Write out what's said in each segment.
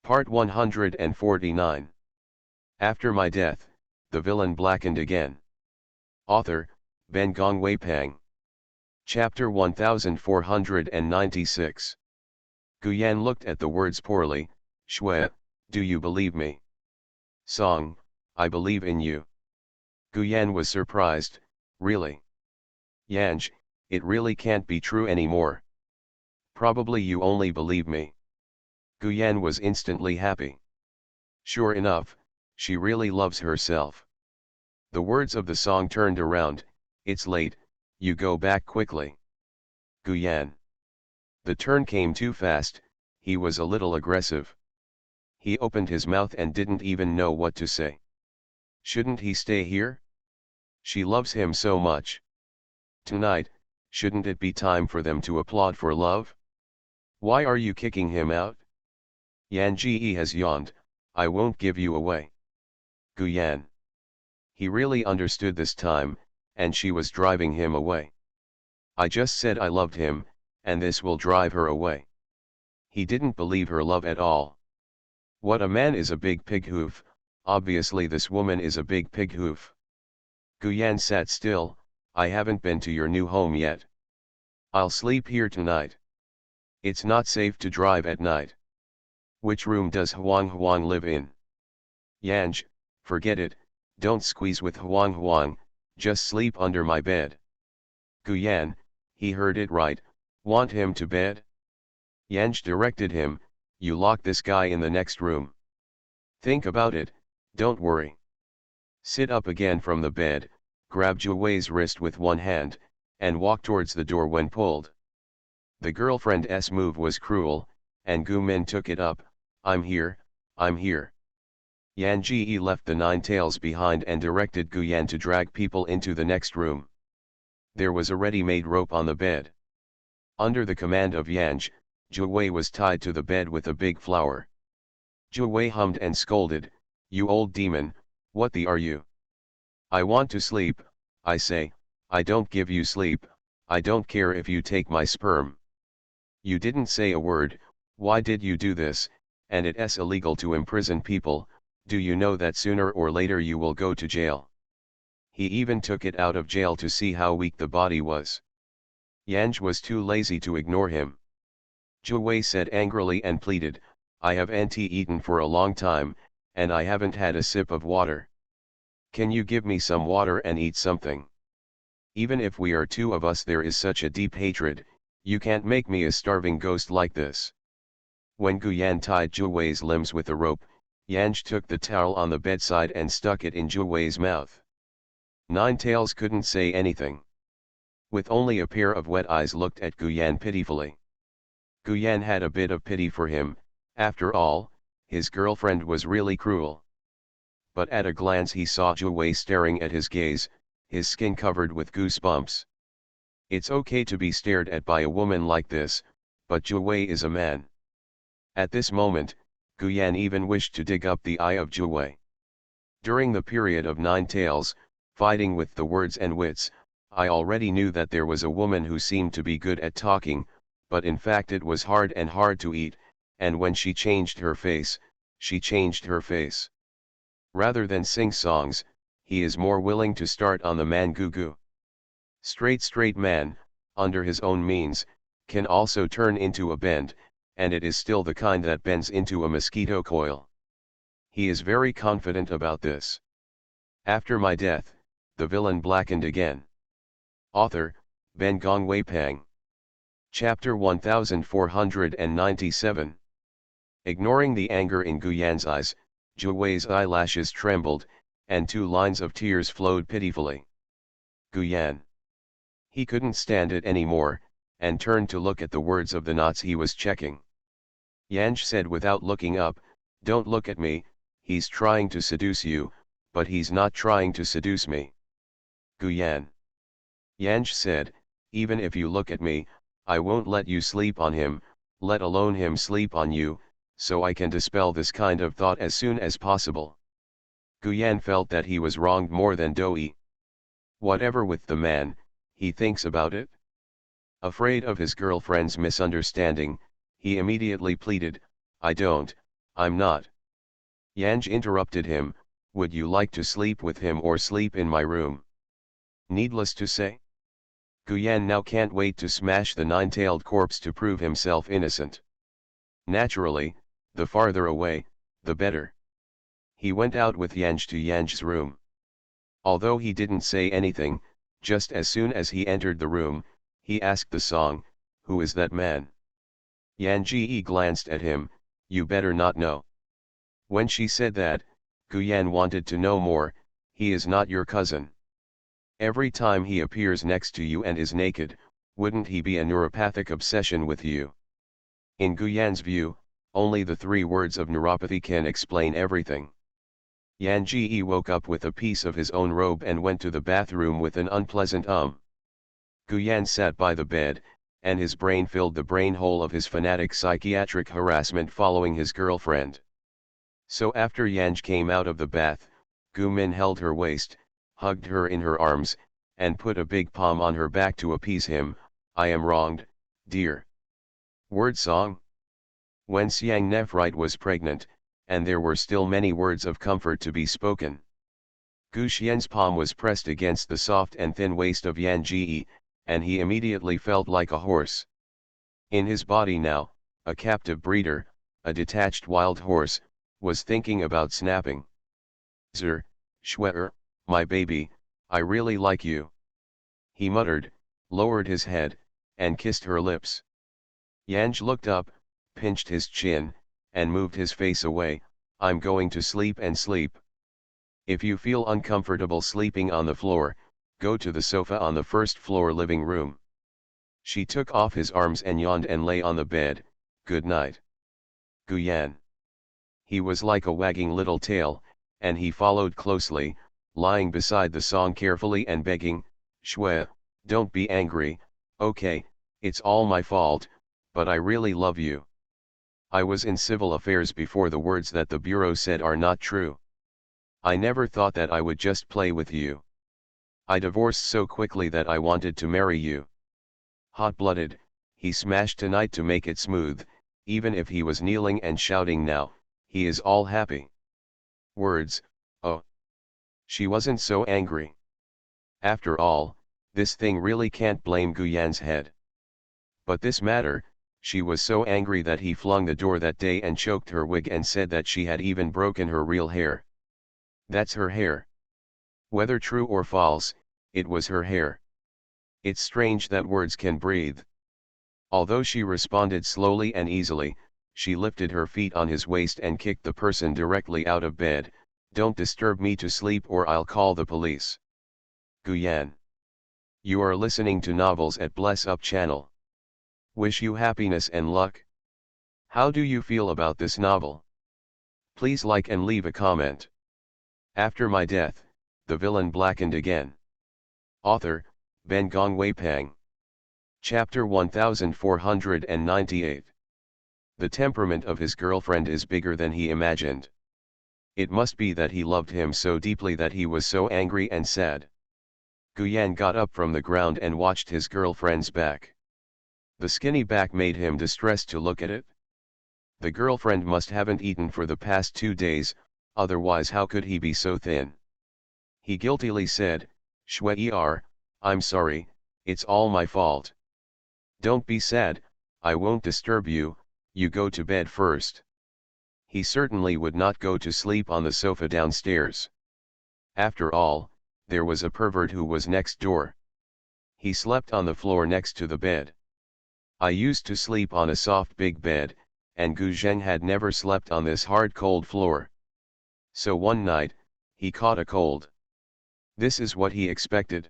Part 149. After my death, the villain blackened again. Author, Ben Gong Wei Pang. Chapter 1496. Guyan looked at the words poorly. Shui, do you believe me? Song, I believe in you. Guyan was surprised, really? Yanj, it really can't be true anymore. Probably you only believe me. Guyan was instantly happy. Sure enough, she really loves herself. The words of the song turned around. It's late, you go back quickly. Guyan. The turn came too fast, he was a little aggressive. He opened his mouth and didn't even know what to say. Shouldn't he stay here? She loves him so much. Tonight, shouldn't it be time for them to applaud for love? Why are you kicking him out? Yan Ji has yawned, I won't give you away. Guyan. He really understood this time, and she was driving him away. I just said I loved him, and this will drive her away. He didn't believe her love at all. What a man is a big pig hoof, obviously this woman is a big pig hoof. Guyan sat still, I haven't been to your new home yet. I'll sleep here tonight. It's not safe to drive at night. Which room does Huang live in? Yanj, forget it, don't squeeze with Huang, just sleep under my bed. Guyan, he heard it right, want him to bed? Yanj directed him, you lock this guy in the next room. Think about it, don't worry. Sit up again from the bed, grab Juwei's wrist with one hand, and walk towards the door when pulled. The girlfriend's move was cruel, and Gu Min took it up, I'm here. Yan Ji left the nine tails behind and directed Guyan to drag people into the next room. There was a ready-made rope on the bed. Under the command of Yanj, Juwei was tied to the bed with a big flower. Juwei hummed and scolded, you old demon, what the are you? I want to sleep, I say, I don't give you sleep, I don't care if you take my sperm. You didn't say a word, why did you do this, and it's illegal to imprison people, do you know that sooner or later you will go to jail? He even took it out of jail to see how weak the body was. Yanj was too lazy to ignore him. Juwei said angrily and pleaded, I have eaten for a long time, and I haven't had a sip of water. Can you give me some water and eat something? Even if we are two of us there is such a deep hatred, you can't make me a starving ghost like this. When Guyan tied Juwei's limbs with a rope, Yanj took the towel on the bedside and stuck it in Juwei's mouth. Nine Tails couldn't say anything. With only a pair of wet eyes looked at Guyan pitifully. Guyan had a bit of pity for him, after all, his girlfriend was really cruel. But at a glance he saw Juwei staring at his gaze, his skin covered with goosebumps. It's okay to be stared at by a woman like this, but Juwei is a man. At this moment, Guyan even wished to dig up the eye of Juwei. During the period of Nine Tails, fighting with the words and wits, I already knew that there was a woman who seemed to be good at talking, but in fact it was hard to eat, and when she changed her face, she changed her face. Rather than sing songs, he is more willing to start on the man Gugu. Straight man, under his own means, can also turn into a bend, and it is still the kind that bends into a mosquito coil. He is very confident about this. After my death, the villain blackened again. Author, Ben Gong Wei Pang. Chapter 1497. Ignoring the anger in Guyan's eyes, Juwei's eyelashes trembled, and 2 lines of tears flowed pitifully. Guyan. He couldn't stand it anymore, and turned to look at the words of the knots he was checking. Yanj said without looking up, don't look at me, he's trying to seduce you, but he's not trying to seduce me. Guyan. Yanj said, even if you look at me, I won't let you sleep on him, let alone him sleep on you, so I can dispel this kind of thought as soon as possible. Guyan felt that he was wronged more than Doi. Whatever with the man, he thinks about it. Afraid of his girlfriend's misunderstanding, he immediately pleaded, I don't, I'm not. Yanj interrupted him, would you like to sleep with him or sleep in my room? Needless to say, Guyan now can't wait to smash the nine-tailed corpse to prove himself innocent. Naturally, the farther away, the better. He went out with Yanj to Yanj's room. Although he didn't say anything, just as soon as he entered the room, he asked the song, who is that man? Yanji glanced at him, you better not know. When she said that, Guyan wanted to know more, he is not your cousin. Every time he appears next to you and is naked, wouldn't he be a neuropathic obsession with you? In Guyan's view, only the 3 words of neuropathy can explain everything. Yanji woke up with a piece of his own robe and went to the bathroom with an unpleasant Guyan sat by the bed, and his brain filled the brain hole of his fanatic psychiatric harassment following his girlfriend. So after Yanj came out of the bath, Gumin held her waist, hugged her in her arms, and put a big palm on her back to appease him, I am wronged, dear. Word song? When Xiang Nephrite was pregnant, and there were still many words of comfort to be spoken. Gu Xian's palm was pressed against the soft and thin waist of Yan Ji, and he immediately felt like a horse. In his body now, a captive breeder, a detached wild horse, was thinking about snapping. Zer, Schwer, my baby, I really like you. He muttered, lowered his head, and kissed her lips. Yanj looked up, pinched his chin, and moved his face away, I'm going to sleep and sleep. If you feel uncomfortable sleeping on the floor, go to the sofa on the first floor living room. She took off his arms and yawned and lay on the bed, good night. Guyan. He was like a wagging little tail, and he followed closely, lying beside the song carefully and begging, Shwe, don't be angry, okay, it's all my fault, but I really love you. I was in civil affairs before the words that the bureau said are not true. I never thought that I would just play with you. I divorced so quickly that I wanted to marry you. Hot-blooded, he smashed tonight to make it smooth, even if he was kneeling and shouting now, he is all happy. Words, oh. She wasn't so angry. After all, this thing really can't blame Guyan's head. But this matter, she was so angry that he flung the door that day and choked her wig and said that she had even broken her real hair. That's her hair. Whether true or false, it was her hair. It's strange that words can breathe. Although she responded slowly and easily, she lifted her feet on his waist and kicked the person directly out of bed, don't disturb me to sleep or I'll call the police. Guyan. You are listening to novels at Bless Up channel. Wish you happiness and luck. How do you feel about this novel? Please like and leave a comment. After my death, the villain blackened again. Author, Ben Gong Weipang. Chapter 1498. The temperament of his girlfriend is bigger than he imagined. It must be that he loved him so deeply that he was so angry and sad. Guyan got up from the ground and watched his girlfriend's back. The skinny back made him distressed to look at it. The girlfriend must haven't eaten for the past 2 days, otherwise how could he be so thin? He guiltily said, Shwe, I'm sorry, it's all my fault. Don't be sad, I won't disturb you, you go to bed first. He certainly would not go to sleep on the sofa downstairs. After all, there was a pervert who was next door. He slept on the floor next to the bed. I used to sleep on a soft big bed, and Gu Zheng had never slept on this hard cold floor. So one night, he caught a cold. This is what he expected.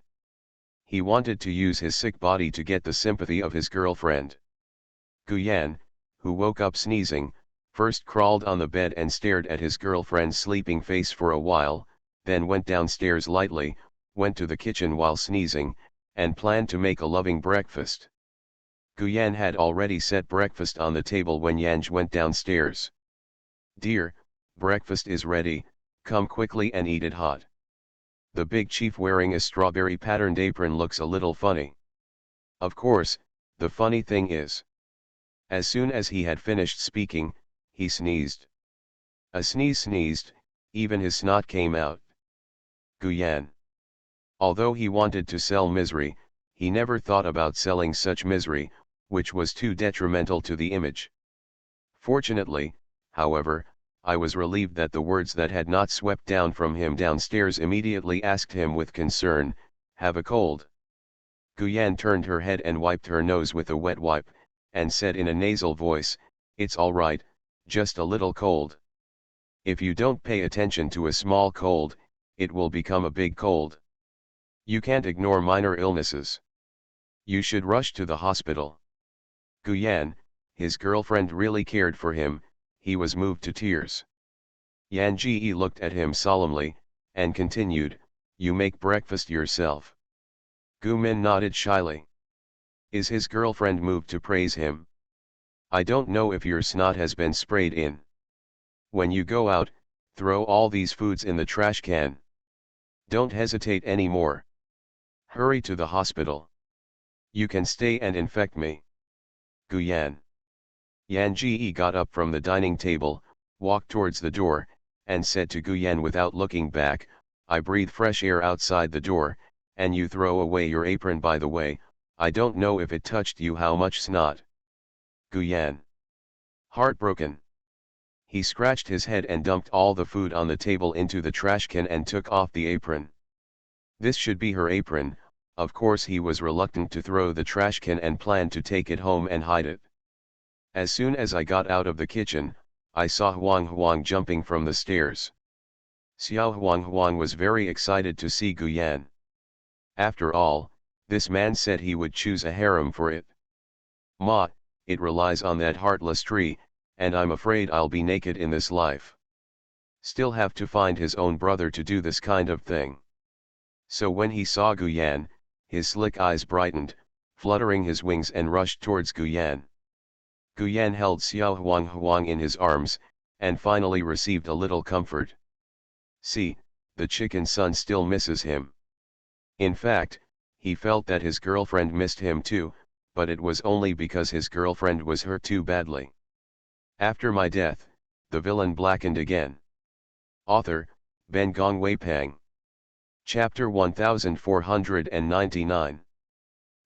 He wanted to use his sick body to get the sympathy of his girlfriend. Guyan, who woke up sneezing, first crawled on the bed and stared at his girlfriend's sleeping face for a while, then went downstairs lightly, went to the kitchen while sneezing, and planned to make a loving breakfast. Guyan had already set breakfast on the table when Yanj went downstairs. Dear, breakfast is ready, come quickly and eat it hot. The big chief wearing a strawberry patterned apron looks a little funny. Of course, the funny thing is, as soon as he had finished speaking, he sneezed. A sneeze sneezed, even his snot came out. Guyan. Although he wanted to sell misery, he never thought about selling such misery, which was too detrimental to the image. Fortunately, however, I was relieved that the words that had not swept down from him downstairs immediately asked him with concern, "Have a cold?" Guyan turned her head and wiped her nose with a wet wipe, and said in a nasal voice, "It's all right, just a little cold. If you don't pay attention to a small cold, it will become a big cold. You can't ignore minor illnesses. You should rush to the hospital." Guyan, his girlfriend really cared for him, he was moved to tears. Yan Ji looked at him solemnly, and continued, "You make breakfast yourself." Gu Min nodded shyly. Is his girlfriend moved to praise him? "I don't know if your snot has been sprayed in. When you go out, throw all these foods in the trash can. Don't hesitate anymore. Hurry to the hospital. You can stay and infect me." Guyan. Yan Ji got up from the dining table, walked towards the door, and said to Guyan without looking back, "I breathe fresh air outside the door, and you throw away your apron. By the way, I don't know if it touched you. How much snot?" Guyan. Heartbroken. He scratched his head and dumped all the food on the table into the trash can and took off the apron. This should be her apron. Of course he was reluctant to throw the trash can and planned to take it home and hide it. As soon as I got out of the kitchen, I saw Huang Huang jumping from the stairs. Xiao Huang Huang was very excited to see Guyan. After all, this man said he would choose a harem for it. "Ma, it relies on that heartless tree, and I'm afraid I'll be naked in this life. Still have to find his own brother to do this kind of thing." So when he saw Guyan, his slick eyes brightened, fluttering his wings and rushed towards Guyan. Guyan held Xiao Huang Huang in his arms, and finally received a little comfort. See, the chicken son still misses him. In fact, he felt that his girlfriend missed him too, but it was only because his girlfriend was hurt too badly. After my death, the villain blackened again. Author, Ben Gong Wei Pang. Chapter 1499.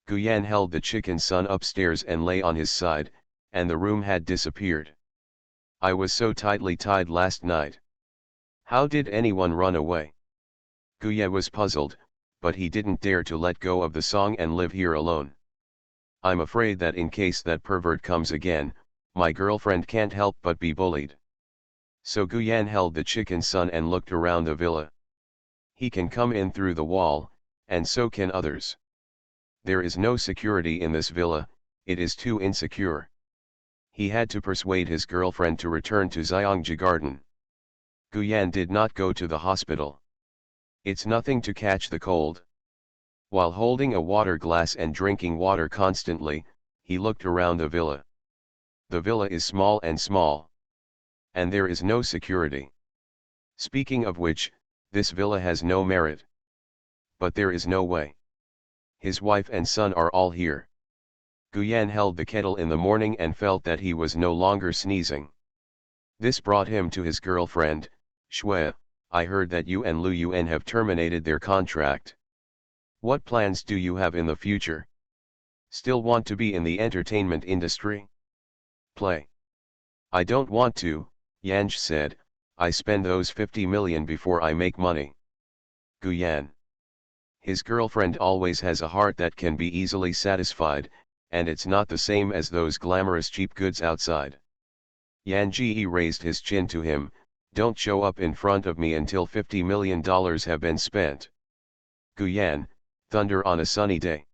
Guyan held the chicken son upstairs and lay on his side, and the room had disappeared. "I was so tightly tied last night. How did anyone run away?" Guyan was puzzled, but he didn't dare to let go of the song and live here alone. "I'm afraid that in case that pervert comes again, my girlfriend can't help but be bullied." So Guyan held the chicken son and looked around the villa. He can come in through the wall, and so can others. There is no security in this villa, it is too insecure. He had to persuade his girlfriend to return to Xiangji Garden. Guyan did not go to the hospital. It's nothing to catch the cold. While holding a water glass and drinking water constantly, he looked around the villa. The villa is small and small. And there is no security. Speaking of which, this villa has no merit. But there is no way. His wife and son are all here. Guyan held the kettle in the morning and felt that he was no longer sneezing. This brought him to his girlfriend. "Shui, I heard that you and Lu Yuan have terminated their contract. What plans do you have in the future? Still want to be in the entertainment industry?" "Play. I don't want to," Yanj said. "I spend those 50 million before I make money." Guyan. His girlfriend always has a heart that can be easily satisfied, and it's not the same as those glamorous cheap goods outside. Yan Ji raised his chin to him. "Don't show up in front of me until $50 million have been spent." Guyan, thunder on a sunny day.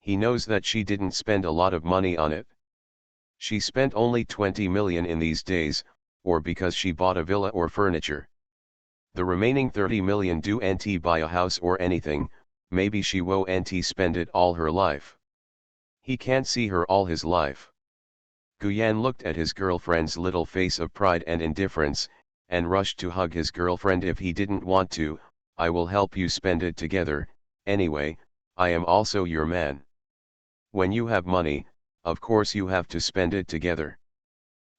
He knows that she didn't spend a lot of money on it. She spent only 20 million in these days, or because she bought a villa or furniture. The remaining 30 million do NT buy a house or anything, maybe she won't NT spend it all her life. He can't see her all his life. Guyan looked at his girlfriend's little face of pride and indifference, and rushed to hug his girlfriend. "If he didn't want to, I will help you spend it together. Anyway, I am also your man. When you have money, of course you have to spend it together."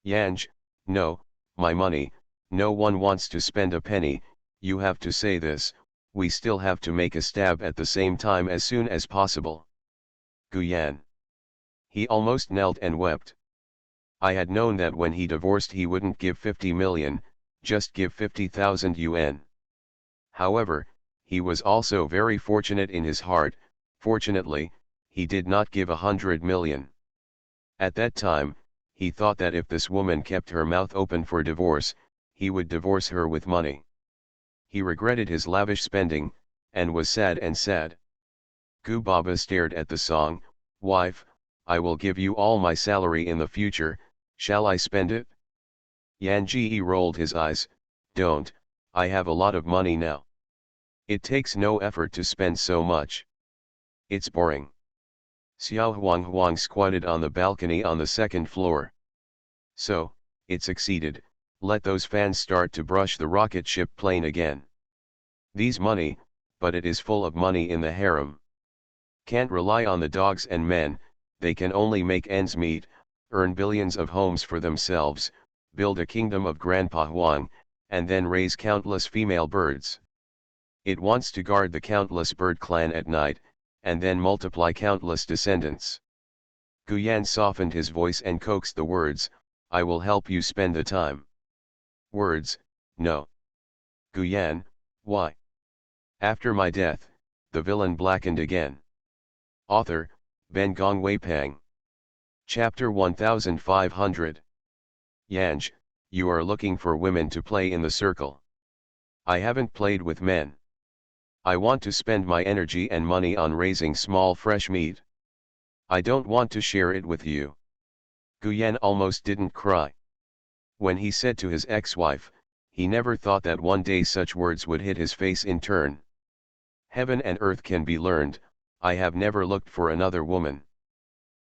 "Yanj, no, my money, No one wants to spend a penny, you have to say this, we still have to make a stab at the same time as soon as possible. Guyan. He almost knelt and wept. I had known that when he divorced he wouldn't give 50 million, just give 50,000 yuan. However, he was also very fortunate in his heart. Fortunately, he did not give 100 million. At that time, he thought that if this woman kept her mouth open for divorce, he would divorce her with money. He regretted his lavish spending, and was sad and sad. Gu Baba stared at the song. Wife, I will give you all my salary in the future, shall I spend it? Yan Ji rolled his eyes. Don't, I have a lot of money now. It takes no effort to spend so much. It's boring. Xiao Huang squatted on the balcony on the second floor. So, it succeeded, let those fans start to brush the rocket ship plane again. These money, but it is full of money in the harem. Can't rely on the dogs and men, they can only make ends meet, earn billions of homes for themselves, build a kingdom of Grandpa Huang, and then raise countless female birds. It wants to guard the countless bird clan at night, and then multiply countless descendants. Guyan softened his voice and coaxed the words, I will help you spend the time. Words, no. Guyan, why? After my death, the villain blackened again. Author, Ben Gong Weipang. Chapter 1500. Yanj, you are looking for women to play in the circle. I haven't played with men. I want to spend my energy and money on raising small fresh meat. I don't want to share it with you. Guyan almost didn't cry. When he said to his ex-wife, he never thought that one day such words would hit his face in turn. Heaven and earth can be learned, I have never looked for another woman.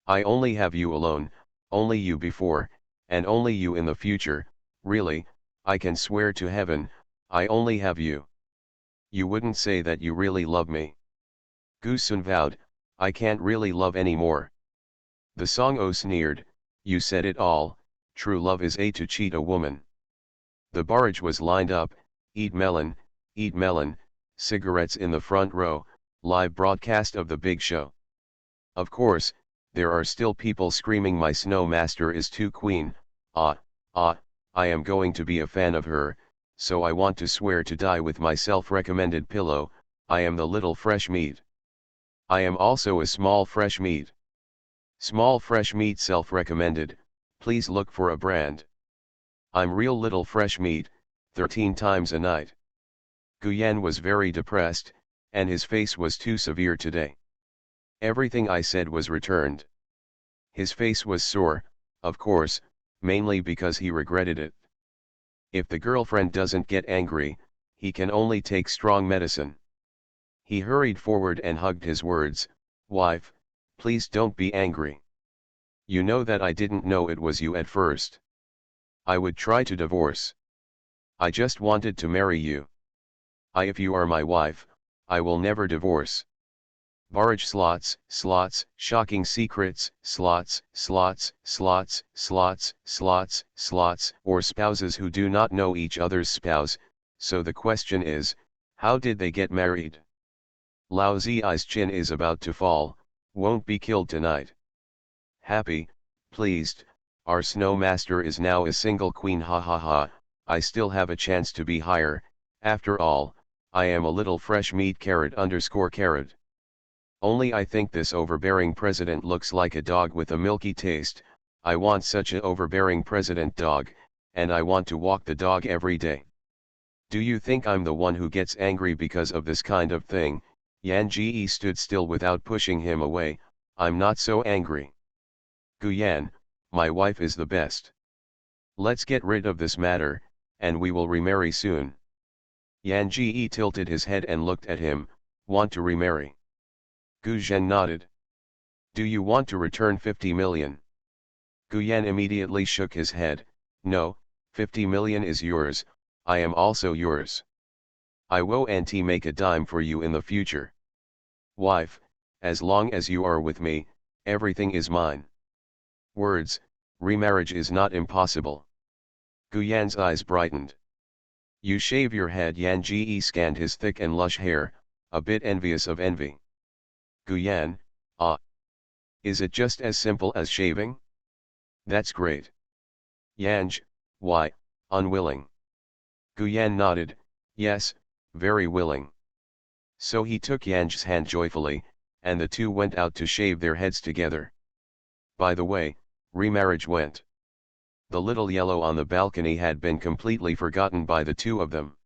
I only have you alone, only you before, and only you in the future, really, I can swear to heaven, I only have you. You wouldn't say that you really love me. Gu Sun vowed, I can't really love anymore. The Song-o sneered, you said it all, true love is to cheat a woman. The barrage was lined up, eat melon, cigarettes in the front row, live broadcast of the big show. Of course, there are still people screaming my snow master is too queen, I am going to be a fan of her, so I want to swear to die with my self-recommended pillow, I am the little fresh meat. I am also a small fresh meat. Small fresh meat self-recommended, please look for a brand. I'm real little fresh meat, 13 times a night. Guyan was very depressed, and his face was too severe today. Everything I said was returned. His face was sore, of course, mainly because he regretted it. If the girlfriend doesn't get angry, he can only take strong medicine. He hurried forward and hugged his words, wife, please don't be angry. You know that I didn't know it was you at first. I would try to divorce. I just wanted to marry you. If you are my wife, I will never divorce. Barrage slots, shocking secrets, slots, or spouses who do not know each other's spouse, so the question is, how did they get married? Lao Zi's chin is about to fall, won't be killed tonight. Happy, pleased, our snow master is now a single queen, ha ha ha, I still have a chance to be higher, after all, I am a little fresh meat carrot. Only I think this overbearing president looks like a dog with a milky taste, I want such a overbearing president dog, and I want to walk the dog every day. Do you think I'm the one who gets angry because of this kind of thing? Yan Ji stood still without pushing him away, I'm not so angry. Guyan, my wife is the best. Let's get rid of this matter, and we will remarry soon. Yan Ji tilted his head and looked at him, want to remarry? Gu Zhen nodded. Do you want to return 50 million? Guyan immediately shook his head, no, 50 million is yours, I am also yours. I won't make a dime for you in the future. Wife, as long as you are with me, everything is mine. Words, remarriage is not impossible. Guyan's eyes brightened. You shave your head. Yan Ji scanned his thick and lush hair, a bit envious of envy. Guyan, ah. Is it just as simple as shaving? That's great. Yanj, why, unwilling. Guyan nodded, yes, very willing. So he took Yanj's hand joyfully, and the two went out to shave their heads together. By the way, remarriage went. The little yellow on the balcony had been completely forgotten by the two of them.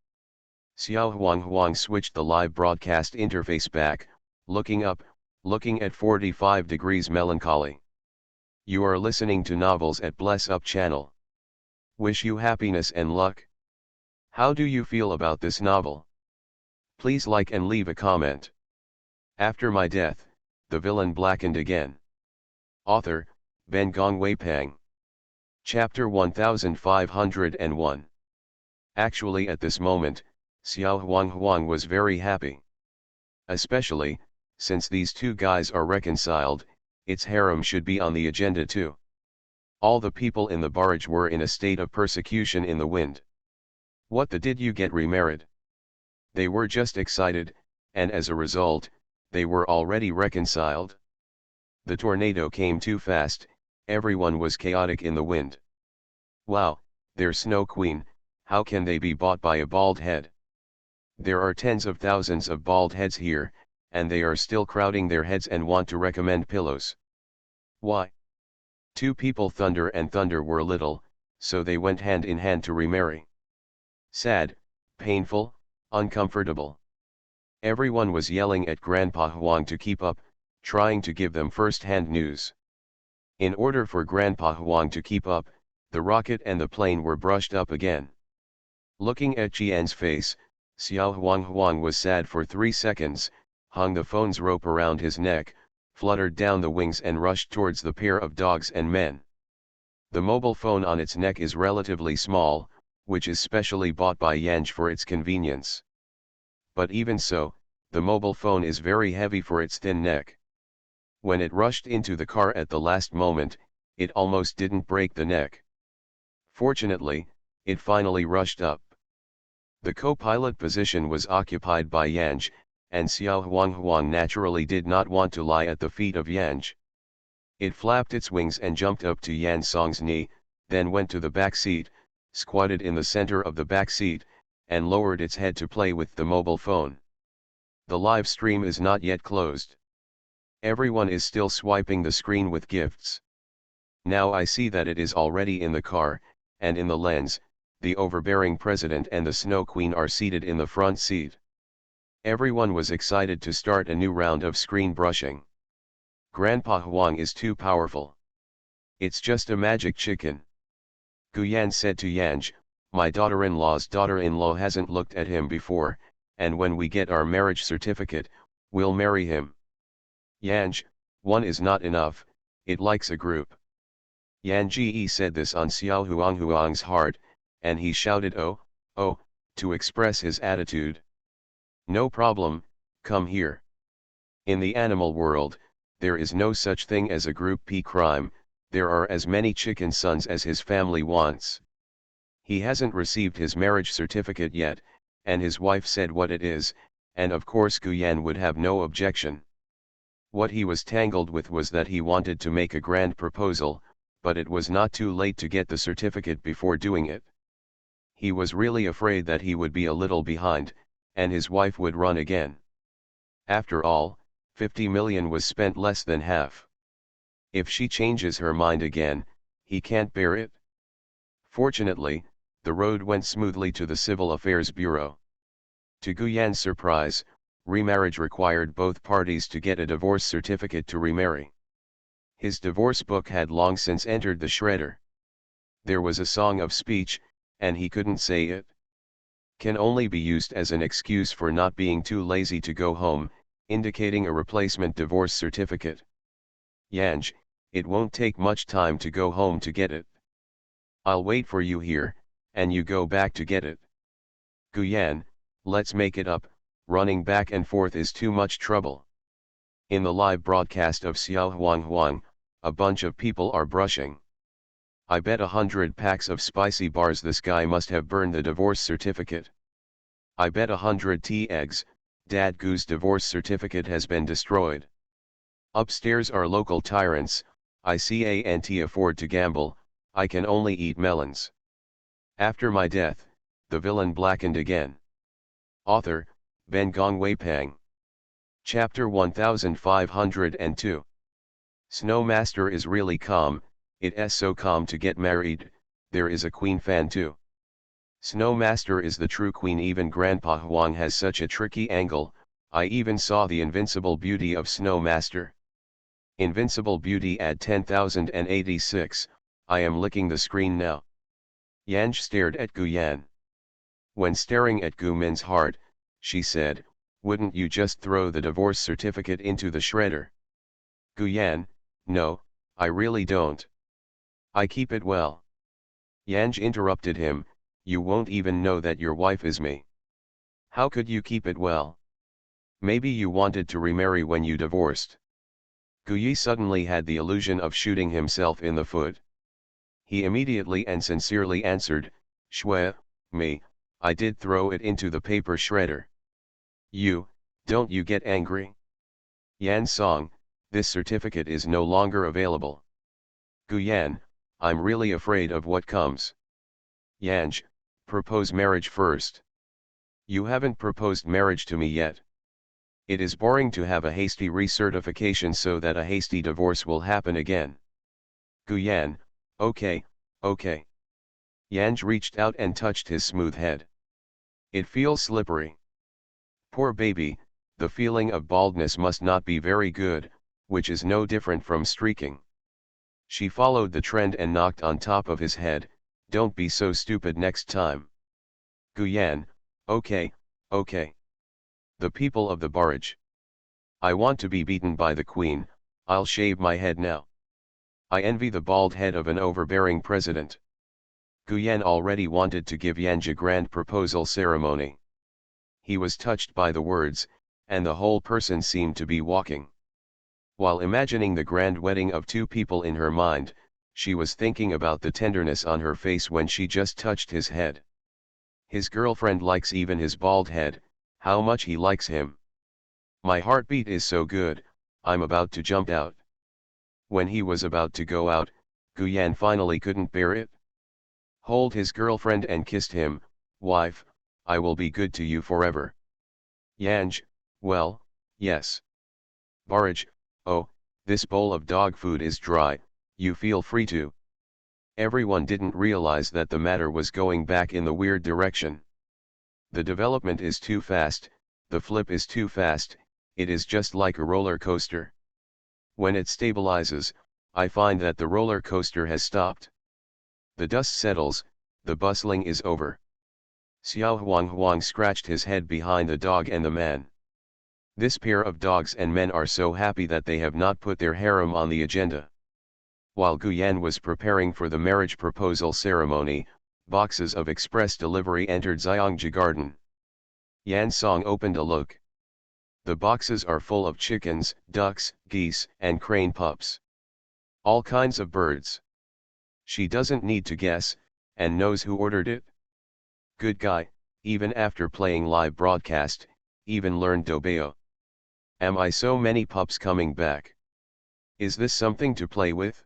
Xiao Huang switched the live broadcast interface back, looking up, looking at 45 degrees melancholy. You are listening to novels at Bless Up channel. Wish you happiness and luck. How do you feel about this novel? Please like and leave a comment. After my death, the villain blackened again. Author, Ben Gong Wei Pang. Chapter 1501. Actually at this moment, Xiao Huang was very happy. Especially, since these two guys are reconciled, its harem should be on the agenda too. All the people in the barrage were in a state of persecution in the wind. What the did you get remarried? They were just excited, and as a result, they were already reconciled. The tornado came too fast, everyone was chaotic in the wind. Wow, they're Snow Queen, how can they be bought by a bald head? There are tens of thousands of bald heads here, and they are still crowding their heads and want to recommend pillows. Why? Two people Thunder and Thunder were little, so they went hand in hand to remarry. Sad, painful, uncomfortable. Everyone was yelling at Grandpa Huang to keep up, trying to give them first-hand news. In order for Grandpa Huang to keep up, the rocket and the plane were brushed up again. Looking at Jian's face, Xiao Huang was sad for 3 seconds, hung the phone's rope around his neck, fluttered down the wings and rushed towards the pair of dogs and men. The mobile phone on its neck is relatively small, which is specially bought by Yanj for its convenience. But even so, the mobile phone is very heavy for its thin neck. When it rushed into the car at the last moment, it almost didn't break the neck. Fortunately, it finally rushed up. The co-pilot position was occupied by Yanj, and Xiao Huang naturally did not want to lie at the feet of Yanj. It flapped its wings and jumped up to Yan Song's knee, then went to the back seat, squatted in the center of the back seat, and lowered its head to play with the mobile phone. The live stream is not yet closed. Everyone is still swiping the screen with gifts. Now I see that it is already in the car, and in the lens, the overbearing president and the Snow Queen are seated in the front seat. Everyone was excited to start a new round of screen brushing. Grandpa Huang is too powerful. It's just a magic chicken. Guyan said to Yanj, my daughter-in-law's daughter-in-law hasn't looked at him before, and when we get our marriage certificate, we'll marry him. Yanj, one is not enough, it likes a group. Yan Ji said this on Xiao Huang's heart, and he shouted oh, to express his attitude. No problem, come here. In the animal world, there is no such thing as a Group P crime, there are as many chicken sons as his family wants. He hasn't received his marriage certificate yet, and his wife said what it is, and of course Guyan would have no objection. What he was tangled with was that he wanted to make a grand proposal, but it was not too late to get the certificate before doing it. He was really afraid that he would be a little behind, and his wife would run again. After all, 50 million was spent less than half. If she changes her mind again, he can't bear it. Fortunately, the road went smoothly to the Civil Affairs Bureau. To Guyan's surprise, remarriage required both parties to get a divorce certificate to remarry. His divorce book had long since entered the shredder. There was a song of speech, and he couldn't say it. Can only be used as an excuse for not being too lazy to go home, indicating a replacement divorce certificate. Yanj, it won't take much time to go home to get it. I'll wait for you here, and you go back to get it. Guyan, let's make it up, running back and forth is too much trouble. In the live broadcast of Xiao Huang, a bunch of people are brushing. I bet 100 packs of spicy bars this guy must have burned the divorce certificate. I bet 100 tea eggs, Dad Goo's divorce certificate has been destroyed. Upstairs are local tyrants, I can't afford to gamble, I can only eat melons. After my death, the villain blackened again. Author, Ben Gongwei Pang. Chapter 1502. Snowmaster is really calm, it's so calm to get married, there is a queen fan too. Snowmaster is the true queen, even Grandpa Huang has such a tricky angle, I even saw the invincible beauty of Snowmaster. Invincible beauty at 10,086, I am licking the screen now. Yanj stared at Gu Yan. When staring at Gu Min's heart, she said, wouldn't you just throw the divorce certificate into the shredder? Gu Yan, no, I really don't. I keep it well. Yanj interrupted him, you won't even know that your wife is me. How could you keep it well? Maybe you wanted to remarry when you divorced. Gu Yi suddenly had the illusion of shooting himself in the foot. He immediately and sincerely answered, Shwe, me, I did throw it into the paper shredder. Don't you get angry? Yan Song, this certificate is no longer available. Gu Yan, I'm really afraid of what comes. Yanj, propose marriage first. You haven't proposed marriage to me yet. It is boring to have a hasty recertification so that a hasty divorce will happen again. Gu Yan, okay. Yanj reached out and touched his smooth head. It feels slippery. Poor baby, the feeling of baldness must not be very good, which is no different from streaking. She followed the trend and knocked on top of his head, don't be so stupid next time. Gu Yan, okay. The people of the barrage. I want to be beaten by the queen, I'll shave my head now. I envy the bald head of an overbearing president. Gu Yan already wanted to give Yanj a grand proposal ceremony. He was touched by the words, and the whole person seemed to be walking. While imagining the grand wedding of two people in her mind, she was thinking about the tenderness on her face when she just touched his head. His girlfriend likes even his bald head, how much he likes him. My heartbeat is so good, I'm about to jump out. When he was about to go out, Gu Yan finally couldn't bear it. Hold his girlfriend and kissed him, wife, I will be good to you forever. Yanj, well, yes. Barrage, oh, this bowl of dog food is dry, you feel free to. Everyone didn't realize that the matter was going back in the weird direction. The development is too fast, the flip is too fast, it is just like a roller coaster. When it stabilizes, I find that the roller coaster has stopped. The dust settles, the bustling is over. Xiao Huang scratched his head behind the dog and the man. This pair of dogs and men are so happy that they have not put their harem on the agenda. While Gu Yan was preparing for the marriage proposal ceremony, boxes of express delivery entered Xiangji Garden. Yan Song opened a look. The boxes are full of chickens, ducks, geese, and crane pups. All kinds of birds. She doesn't need to guess, and knows who ordered it. Good guy, even after playing live broadcast, even learned Dobeo. Am I so many pups coming back? Is this something to play with?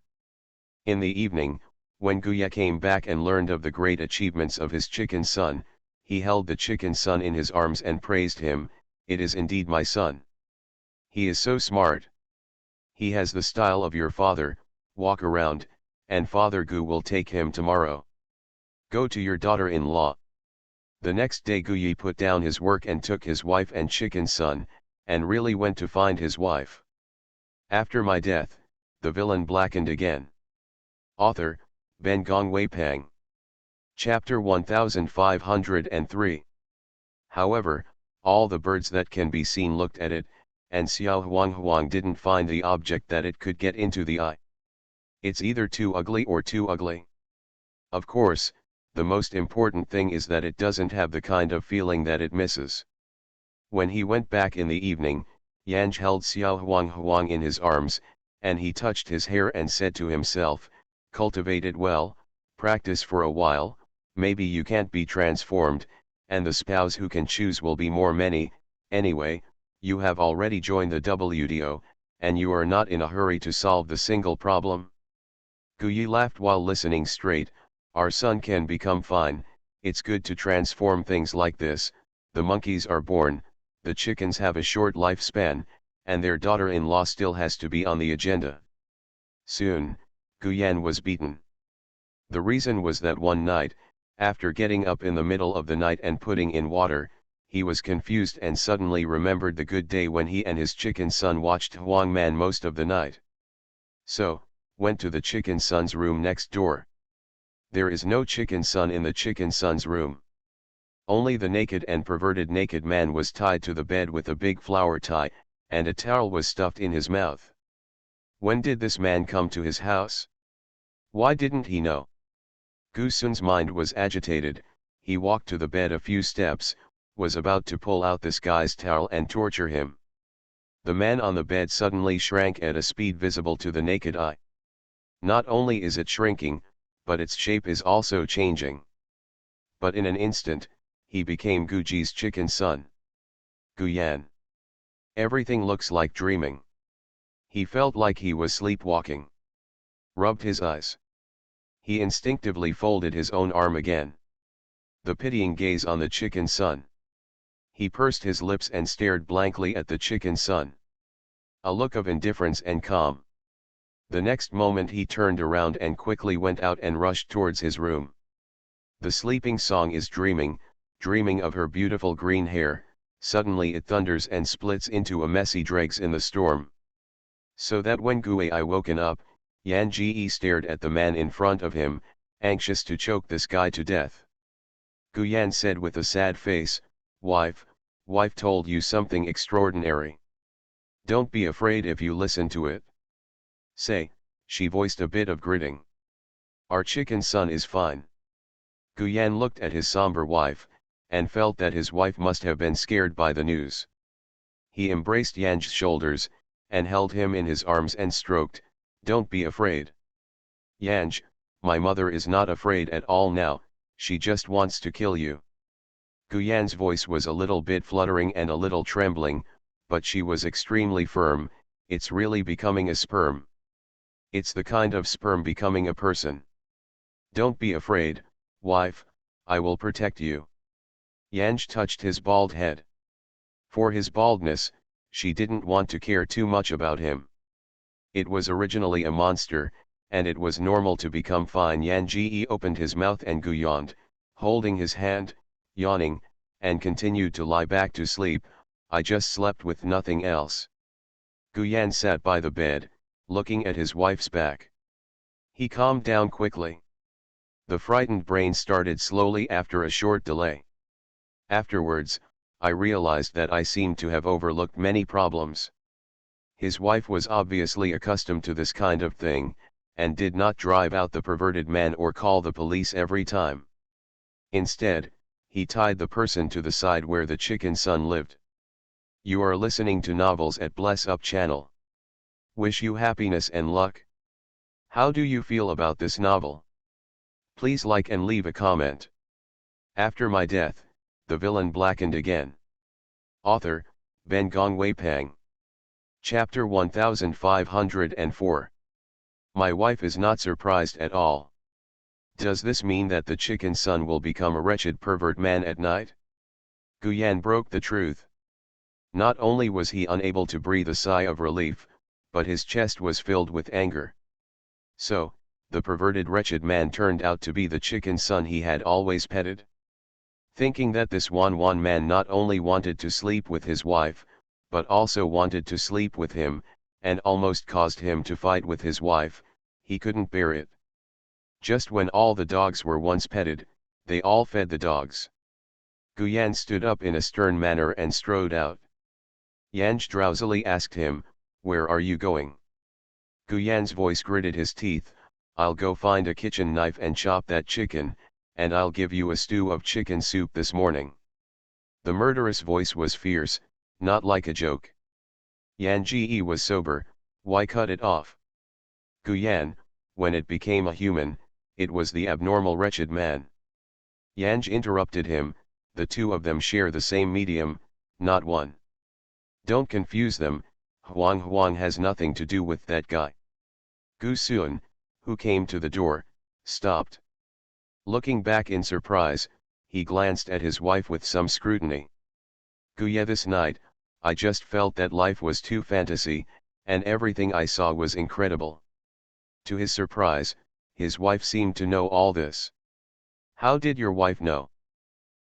In the evening, when Guya came back and learned of the great achievements of his chicken son, he held the chicken son in his arms and praised him, it is indeed my son. He is so smart. He has the style of your father, walk around, and Father Gu will take him tomorrow. Go to your daughter-in-law. The next day Guyi put down his work and took his wife and chicken son, and really went to find his wife. After my death, the villain blackened again. Author, Ben Gongwei Pang. Chapter 1503. However, all the birds that can be seen looked at it, and Xiao Huang didn't find the object that it could get into the eye. It's either too ugly or too ugly. Of course, the most important thing is that it doesn't have the kind of feeling that it misses. When he went back in the evening, Yanj held Xiao Huang in his arms, and he touched his hair and said to himself, Cultivate it well, practice for a while, maybe you can't be transformed, and the spouse who can choose will be more many. Anyway, you have already joined the WDO, and you are not in a hurry to solve the single problem. Guyi laughed while listening straight. Our son can become fine, it's good to transform things like this. The monkeys are born, the chickens have a short lifespan, and their daughter-in-law still has to be on the agenda. Soon, Guyan was beaten. The reason was that one night, after getting up in the middle of the night and putting in water, he was confused and suddenly remembered the good day when he and his chicken son watched Huang Man most of the night. So, went to the chicken son's room next door. There is no chicken son in the chicken son's room. Only the naked and perverted naked man was tied to the bed with a big flower tie, and a towel was stuffed in his mouth. When did this man come to his house? Why didn't he know? Gu Sun's mind was agitated. He walked to the bed a few steps, was about to pull out this guy's towel and torture him. The man on the bed suddenly shrank at a speed visible to the naked eye. Not only is it shrinking, but its shape is also changing. But in an instant, he became Guji's chicken son. Guyan. Everything looks like dreaming. He felt like he was sleepwalking. Rubbed his eyes. He instinctively folded his own arm again. The pitying gaze on the chicken son. He pursed his lips and stared blankly at the chicken son. A look of indifference and calm. The next moment he turned around and quickly went out and rushed towards his room. The sleeping song is dreaming, dreaming of her beautiful green hair. Suddenly it thunders and splits into a messy dregs in the storm. So that when Guai woken up, Yan Ji stared at the man in front of him, anxious to choke this guy to death. Guyan said with a sad face, wife told you something extraordinary. Don't be afraid if you listen to it. Say, she voiced a bit of gritting. Our chicken son is fine. Guyan looked at his somber wife, and felt that his wife must have been scared by the news. He embraced Yan's shoulders, and held him in his arms and stroked, don't be afraid. Yanj, my mother is not afraid at all now, she just wants to kill you. Guyan's voice was a little bit fluttering and a little trembling, but she was extremely firm, it's really becoming a sperm. It's the kind of sperm becoming a person. Don't be afraid, wife, I will protect you. Yanj touched his bald head. For his baldness, she didn't want to care too much about him. It was originally a monster, and it was normal to become fine. Yan Ji opened his mouth and Gu yawned, holding his hand, yawning, and continued to lie back to sleep. I just slept with nothing else. Gu Yan sat by the bed, looking at his wife's back. He calmed down quickly. The frightened brain started slowly after a short delay. Afterwards, I realized that I seemed to have overlooked many problems. His wife was obviously accustomed to this kind of thing, and did not drive out the perverted man or call the police every time. Instead, he tied the person to the side where the chicken son lived. You are listening to novels at Bless Up channel. Wish you happiness and luck. How do you feel about this novel? Please like and leave a comment. After my death, the villain blackened again. Author, Ben Gong Wei Pang. Chapter 1504. My wife is not surprised at all. Does this mean that the chicken son will become a wretched pervert man at night? Guyan broke the truth. Not only was he unable to breathe a sigh of relief, but his chest was filled with anger. So, the perverted wretched man turned out to be the chicken son he had always petted? Thinking that this Wan man not only wanted to sleep with his wife, but also wanted to sleep with him, and almost caused him to fight with his wife, he couldn't bear it. Just when all the dogs were once petted, they all fed the dogs. Guyan stood up in a stern manner and strode out. Yanj drowsily asked him, where are you going? Guyan's voice gritted his teeth, I'll go find a kitchen knife and chop that chicken, and I'll give you a stew of chicken soup this morning. The murderous voice was fierce, not like a joke. Yan Ji was sober, why cut it off? Guyan, when it became a human, it was the abnormal wretched man. Yanj interrupted him, the two of them share the same medium, not one. Don't confuse them, Huang Huang has nothing to do with that guy. Gu Sun, who came to the door, stopped. Looking back in surprise, he glanced at his wife with some scrutiny. Guye, this night, I just felt that life was too fantasy, and everything I saw was incredible. To his surprise, his wife seemed to know all this. How did your wife know?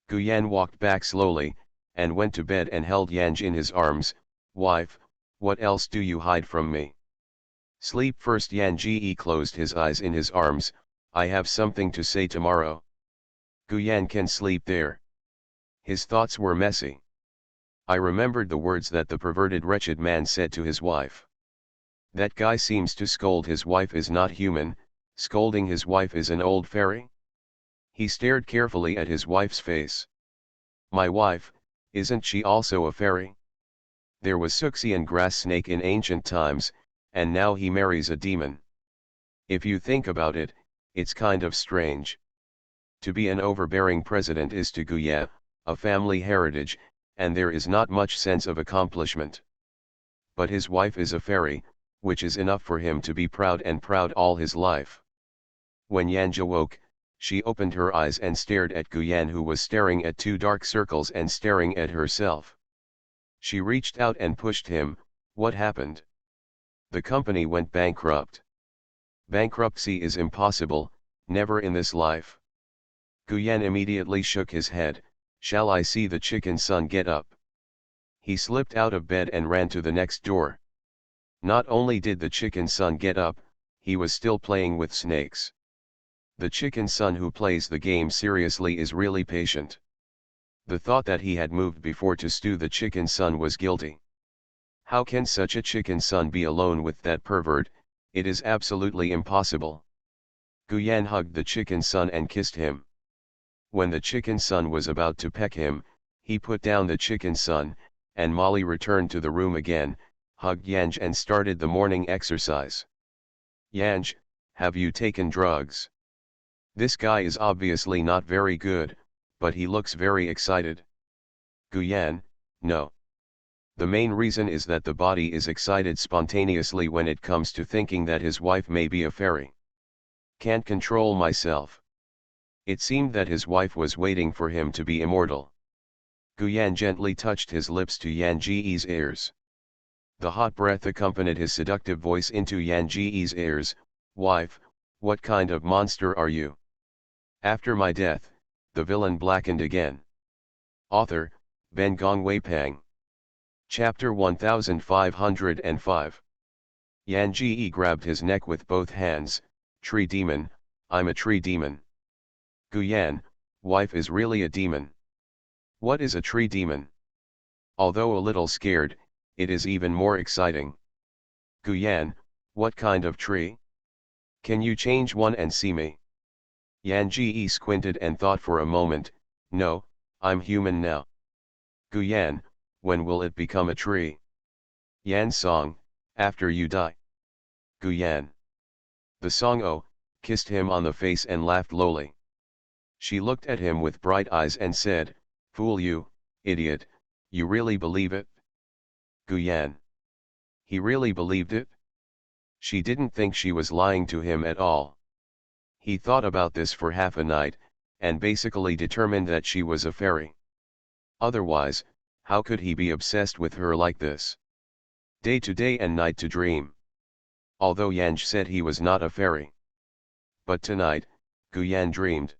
Guyan walked back slowly, and went to bed and held Yanj in his arms. Wife, what else do you hide from me? Sleep first. Yan Ji closed his eyes in his arms. I have something to say tomorrow. Guyan can sleep there. His thoughts were messy. I remembered the words that the perverted wretched man said to his wife. That guy seems to scold his wife is not human, scolding his wife is an old fairy? He stared carefully at his wife's face. My wife, isn't she also a fairy? There was Suxian grass snake in ancient times, and now he marries a demon. If you think about it, it's kind of strange. To be an overbearing president is to Guye, a family heritage, and there is not much sense of accomplishment. But his wife is a fairy, which is enough for him to be proud and proud all his life. When Yanj awoke, she opened her eyes and stared at Guyan, who was staring at two dark circles and staring at herself. She reached out and pushed him. What happened? The company went bankrupt. Bankruptcy is impossible, never in this life. Guyan immediately shook his head. Shall I see the chicken son get up? He slipped out of bed and ran to the next door. Not only did the chicken son get up, he was still playing with snakes. The chicken son who plays the game seriously is really patient. The thought that he had moved before to stew the chicken son was guilty. How can such a chicken son be alone with that pervert? It is absolutely impossible. Guyan hugged the chicken son and kissed him. When the chicken son was about to peck him, he put down the chicken son, and Molly returned to the room again, hugged Yanj and started the morning exercise. Yanj, have you taken drugs? This guy is obviously not very good, but he looks very excited. Guyan, no. The main reason is that the body is excited spontaneously when it comes to thinking that his wife may be a fairy. Can't control myself. It seemed that his wife was waiting for him to be immortal. Guyan gently touched his lips to Yan Ji's ears. The hot breath accompanied his seductive voice into Yan Ji's ears. Wife, what kind of monster are you? After my death, the villain blackened again. Author, Ben Gong Wei Pang. Chapter 1505. Yan Ji grabbed his neck with both hands. Tree demon, I'm a tree demon. Guyan, wife is really a demon. What is a tree demon? Although a little scared, it is even more exciting. Guyan, what kind of tree? Can you change one and see me? Yan Ji squinted and thought for a moment. No, I'm human now. Guyan, when will it become a tree? Yan Song, after you die. Guyan. The Song kissed him on the face and laughed lowly. She looked at him with bright eyes and said, fool you, idiot, you really believe it? Guyan. He really believed it? She didn't think she was lying to him at all. He thought about this for half a night, and basically determined that she was a fairy. Otherwise, how could he be obsessed with her like this? Day to day and night to dream. Although Yanj said he was not a fairy. But tonight, Guyan dreamed.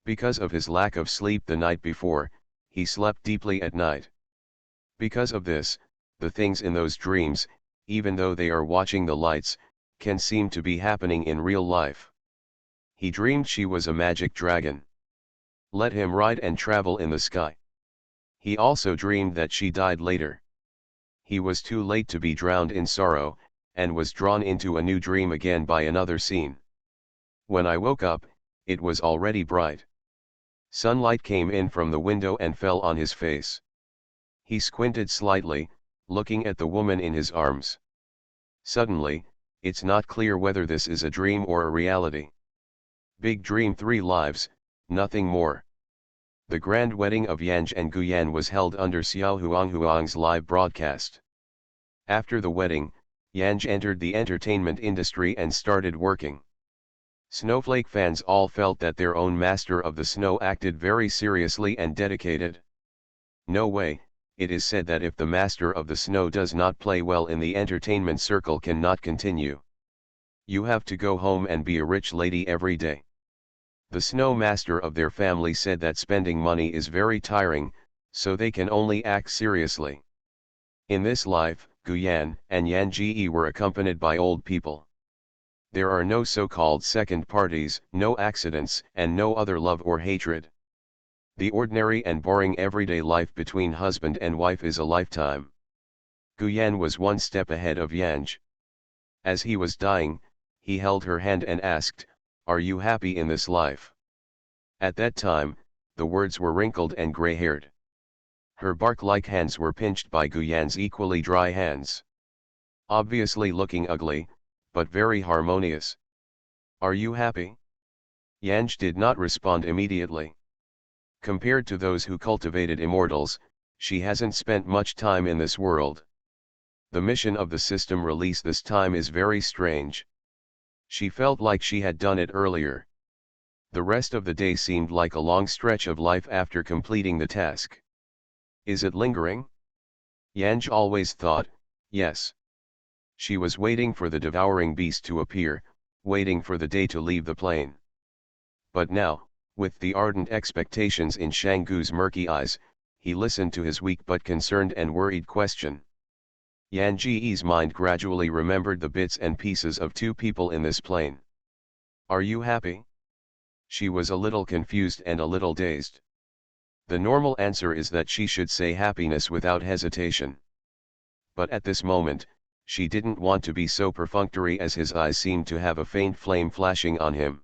Because of his lack of sleep the night before, he slept deeply at night. Because of this, the things in those dreams, even though they are watching the lights, can seem to be happening in real life. He dreamed she was a magic dragon. Let him ride and travel in the sky. He also dreamed that she died later. He was too late to be drowned in sorrow, and was drawn into a new dream again by another scene. When I woke up, it was already bright. Sunlight came in from the window and fell on his face. He squinted slightly, looking at the woman in his arms. Suddenly, it's not clear whether this is a dream or a reality. Big dream, 3 lives, nothing more. The grand wedding of Yang and Guyan was held under Xiao Huang's live broadcast. After the wedding, Yang entered the entertainment industry and started working. Snowflake fans all felt that their own master of the snow acted very seriously and dedicated. No way, it is said that if the master of the snow does not play well in the entertainment circle cannot continue. You have to go home and be a rich lady every day. The snow master of their family said that spending money is very tiring, so they can only act seriously. In this life, Guyan and Yan Ji were accompanied by old people. There are no so-called second parties, no accidents, and no other love or hatred. The ordinary and boring everyday life between husband and wife is a lifetime. Guyan was one step ahead of Yang. As he was dying, he held her hand and asked, "Are you happy in this life?" At that time, the words were wrinkled and gray-haired. Her bark-like hands were pinched by Guyan's equally dry hands. Obviously looking ugly, but very harmonious. "Are you happy?" Yang did not respond immediately. Compared to those who cultivated immortals, she hasn't spent much time in this world. The mission of the system release this time is very strange. She felt like she had done it earlier. The rest of the day seemed like a long stretch of life after completing the task. Is it lingering? Yang always thought, yes. She was waiting for the devouring beast to appear, waiting for the day to leave the plane. But now, with the ardent expectations in Shanggu's murky eyes, he listened to his weak but concerned and worried question. Yan Ji's mind gradually remembered the bits and pieces of 2 people in this plane. "Are you happy?" She was a little confused and a little dazed. The normal answer is that she should say happiness without hesitation. But at this moment, she didn't want to be so perfunctory as his eyes seemed to have a faint flame flashing on him.